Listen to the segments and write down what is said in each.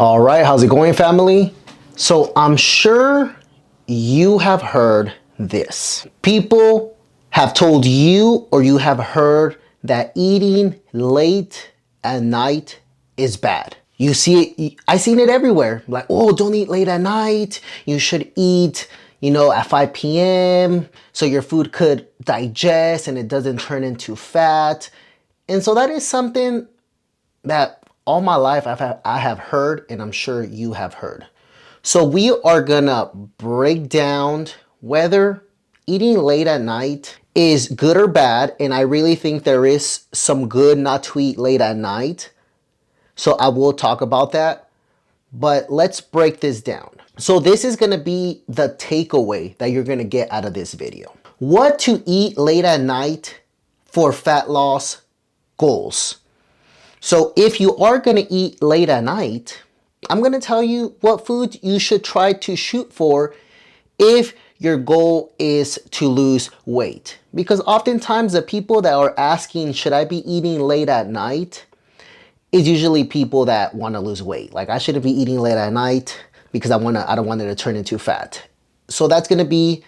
All right, how's it going, family? So I'm sure you have heard this. People have told you or you have heard that eating late at night is bad. You see it, I seen it everywhere. Like, oh, don't eat late at night. You should eat, at 5 p.m. so your food could digest and it doesn't turn into fat. And so that is something that all my life I have heard, and I'm sure you have heard. So we are gonna break down whether eating late at night is good or bad, and I really think there is some good not to eat late at night. So I will talk about that, but let's break this down. So this is gonna be the takeaway that you're gonna get out of this video. What to eat late at night for fat loss goals. So if you are going to eat late at night, I'm going to tell you what foods you should try to shoot for if your goal is to lose weight. Because oftentimes the people that are asking, should I be eating late at night, is usually people that want to lose weight. Like, I shouldn't be eating late at night because I don't want it to turn into fat. So that's going to be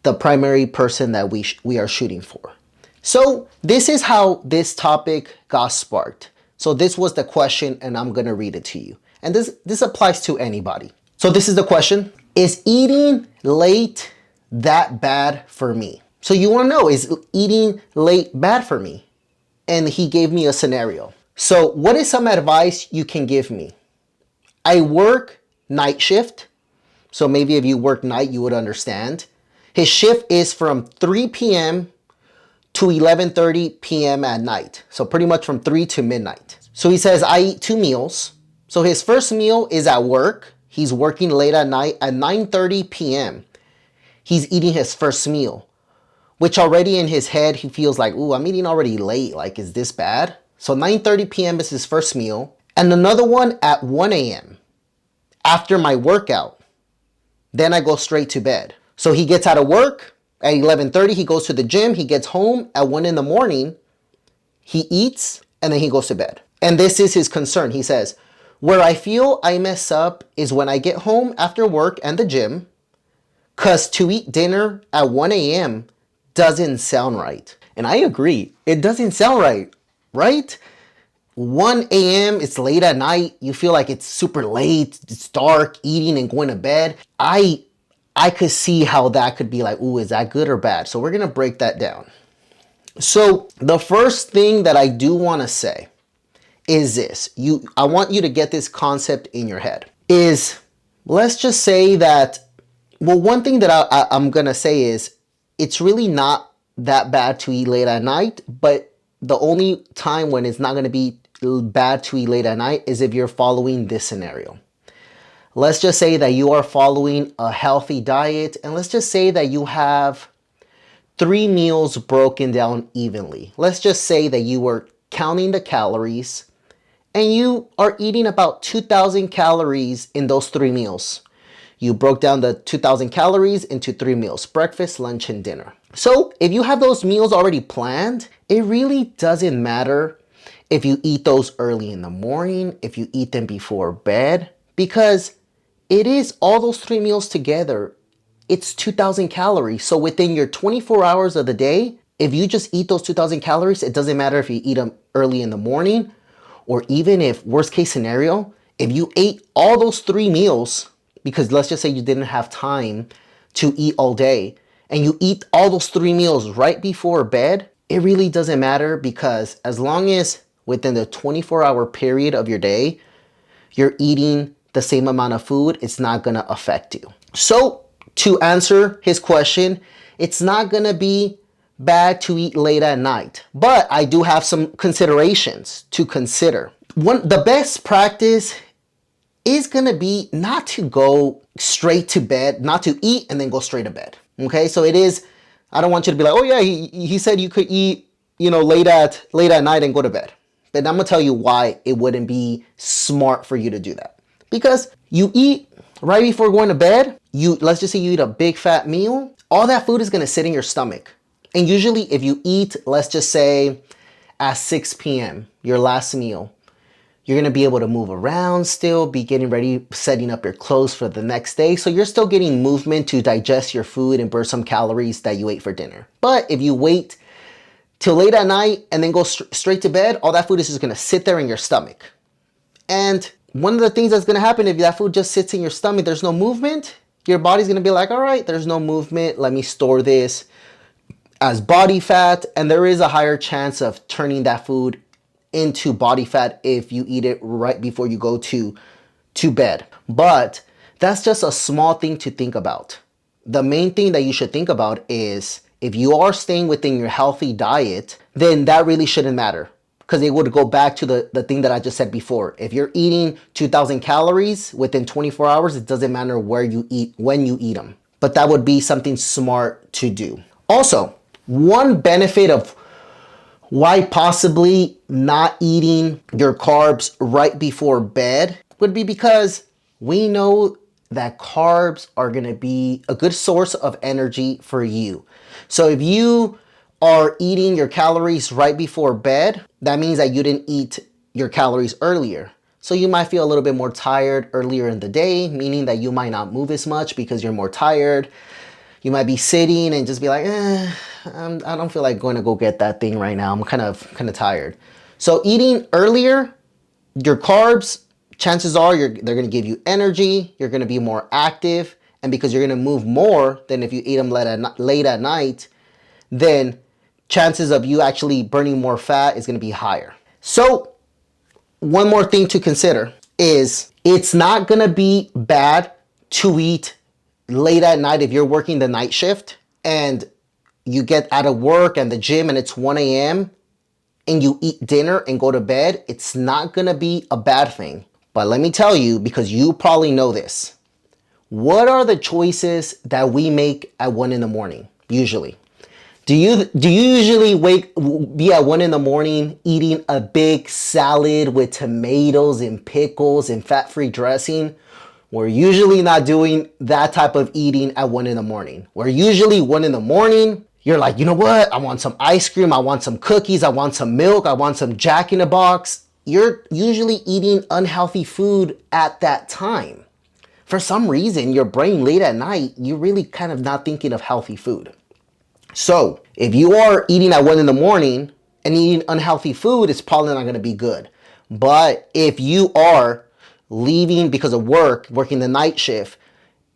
the primary person that we are shooting for. So this is how this topic got sparked. So this was the question, and I'm gonna read it to you. And this applies to anybody. So this is the question: is eating late that bad for me? So you wanna know, is eating late bad for me? And he gave me a scenario. So what is some advice you can give me? I work night shift. So maybe if you work night, you would understand. His shift is from 3 p.m. to 11:30 p.m. at night. So pretty much from 3 to midnight. So he says, I eat 2 meals. So his first meal is at work. He's working late at night at 9:30 p.m. He's eating his first meal, which already in his head, he feels like, ooh, I'm eating already late. Like, is this bad? So 9:30 p.m. is his first meal. And another one at 1 a.m. after my workout. Then I go straight to bed. So he gets out of work. At 11:30, he goes to the gym. He gets home at 1 in the morning. He eats, and then he goes to bed. And this is his concern. He says, where I feel I mess up is when I get home after work and the gym, because to eat dinner at 1 a.m. doesn't sound right. And I agree. It doesn't sound right, right? 1 a.m., it's late at night. You feel like it's super late. It's dark, eating and going to bed. I could see how that could be like, ooh, is that good or bad? So we're going to break that down. So the first thing that I do want to say is this. I want you to get this concept in your head. Is, let's just say that, well, one thing that I'm going to say is it's really not that bad to eat late at night, but the only time when it's not going to be bad to eat late at night is if you're following this scenario. Let's just say that you are following a healthy diet, and let's just say that you have 3 meals broken down evenly. Let's just say that you were counting the calories and you are eating about 2,000 calories in those 3 meals. You broke down the 2,000 calories into 3 meals: breakfast, lunch, and dinner. So if you have those meals already planned, it really doesn't matter if you eat those early in the morning, if you eat them before bed, because it is all those 3 meals together. It's 2,000 calories. So within your 24 hours of the day, if you just eat those 2,000 calories, it doesn't matter if you eat them early in the morning, or even if, worst case scenario, if you ate all those 3 meals, because let's just say you didn't have time to eat all day, and you eat all those 3 meals right before bed, it really doesn't matter, because as long as within the 24-hour period of your day, you're eating the same amount of food, it's not gonna affect you. So to answer his question, it's not gonna be bad to eat late at night, but I do have some considerations to consider. The best practice is gonna be not to go straight to bed, not to eat and then go straight to bed. Okay, so it is, I don't want you to be like, oh yeah, he said you could eat, late at night and go to bed. But I'm gonna tell you why it wouldn't be smart for you to do that. Because you eat right before going to bed, let's just say you eat a big fat meal, all that food is gonna sit in your stomach. And usually if you eat, let's just say at 6 p.m., your last meal, You're gonna be able to move around still, be getting ready, setting up your clothes for the next day. So you're still getting movement to digest your food and burn some calories that you ate for dinner. But if you wait till late at night and then go straight to bed, all that food is just gonna sit there in your stomach. And one of the things that's gonna happen if that food just sits in your stomach, there's no movement, your body's gonna be like, all right, there's no movement, let me store this as body fat. And there is a higher chance of turning that food into body fat if you eat it right before you go to bed. But that's just a small thing to think about. The main thing that you should think about is if you are staying within your healthy diet, then that really shouldn't matter, because it would go back to the thing that I just said before. If you're eating 2,000 calories within 24 hours, it doesn't matter where you eat, when you eat them. But that would be something smart to do. Also, one benefit of why possibly not eating your carbs right before bed would be because we know that carbs are gonna be a good source of energy for you. So if you are eating your calories right before bed, that means that you didn't eat your calories earlier. So you might feel a little bit more tired earlier in the day, meaning that you might not move as much because you're more tired. You might be sitting and just be like, I don't feel like going to go get that thing right now. I'm kind of tired. So eating earlier, your carbs, chances are they're going to give you energy. You're going to be more active. And because you're going to move more than if you eat them late at night, then chances of you actually burning more fat is going to be higher. So one more thing to consider is it's not going to be bad to eat late at night if you're working the night shift and you get out of work and the gym and it's 1 a.m. and you eat dinner and go to bed. It's not gonna be a bad thing. But let me tell you, because you probably know this, what are the choices that we make at 1 in the morning usually? Do you usually be at 1 in the morning eating a big salad with tomatoes and pickles and fat-free dressing? We're usually not doing that type of eating at 1 in the morning. We're usually 1 in the morning, you're like, you know what? I want some ice cream. I want some cookies. I want some milk. I want some Jack in the Box. You're usually eating unhealthy food at that time. For some reason, your brain late at night, you're really kind of not thinking of healthy food. So if you are eating at 1 in the morning and eating unhealthy food, it's probably not going to be good. But if you are leaving because of working the night shift,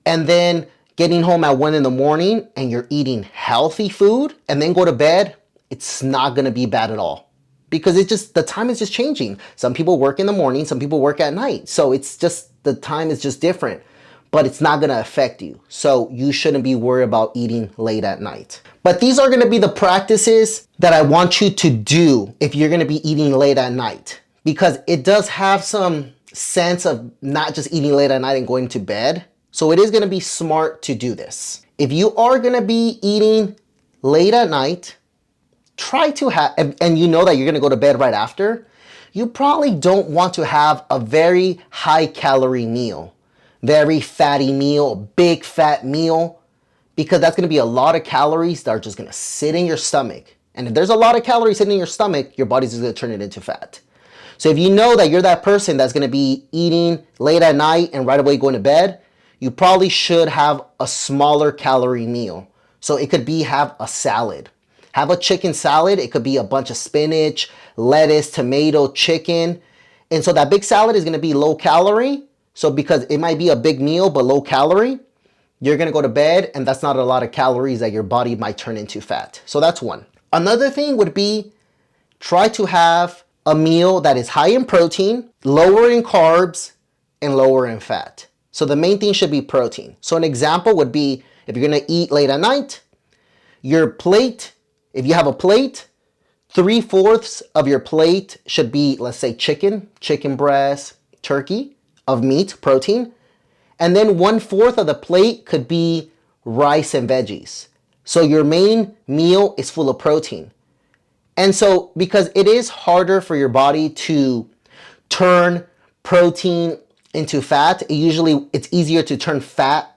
and then getting home at 1 in the morning and you're eating healthy food and then go to bed, it's not going to be bad at all, because the time is just changing. Some people work in the morning, some people work at night. So it's just, the time is just different, but it's not going to affect you. So you shouldn't be worried about eating late at night. But these are going to be the practices that I want you to do if you're going to be eating late at night, because it does have some sense of not just eating late at night and going to bed. So it is going to be smart to do this. If you are going to be eating late at night, try to have, and you know that you're going to go to bed right after, you probably don't want to have a very high calorie meal, very fatty meal, big fat meal, because that's going to be a lot of calories that are just going to sit in your stomach. And if there's a lot of calories sitting in your stomach, your body's just going to turn it into fat. So if you know that you're that person that's going to be eating late at night and right away going to bed, you probably should have a smaller calorie meal. So it could be have a salad. Have a chicken salad. It could be a bunch of spinach, lettuce, tomato, chicken. And so that big salad is going to be low calorie. So because it might be a big meal but low calorie, you're going to go to bed and that's not a lot of calories that your body might turn into fat. So that's one. Another thing would be try to have a meal that is high in protein, lower in carbs, and lower in fat. So the main thing should be protein. So an example would be if you're going to eat late at night, your plate, if you have a plate, 3/4 of your plate should be, let's say, chicken breast, turkey of meat, protein. And then 1/4 of the plate could be rice and veggies. So your main meal is full of protein. And so because it is harder for your body to turn protein into fat, it's easier to turn fat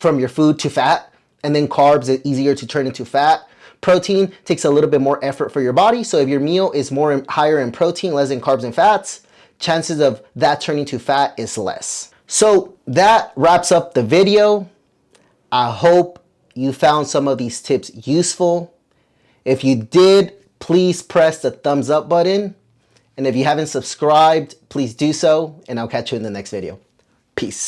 from your food to fat, and then carbs are easier to turn into fat. Protein takes a little bit more effort for your body. So if your meal is higher in protein, less in carbs and fats, chances of that turning to fat is less. So that wraps up the video. I hope you found some of these tips useful. If you did, please press the thumbs up button. And if you haven't subscribed, please do so. And I'll catch you in the next video. Peace.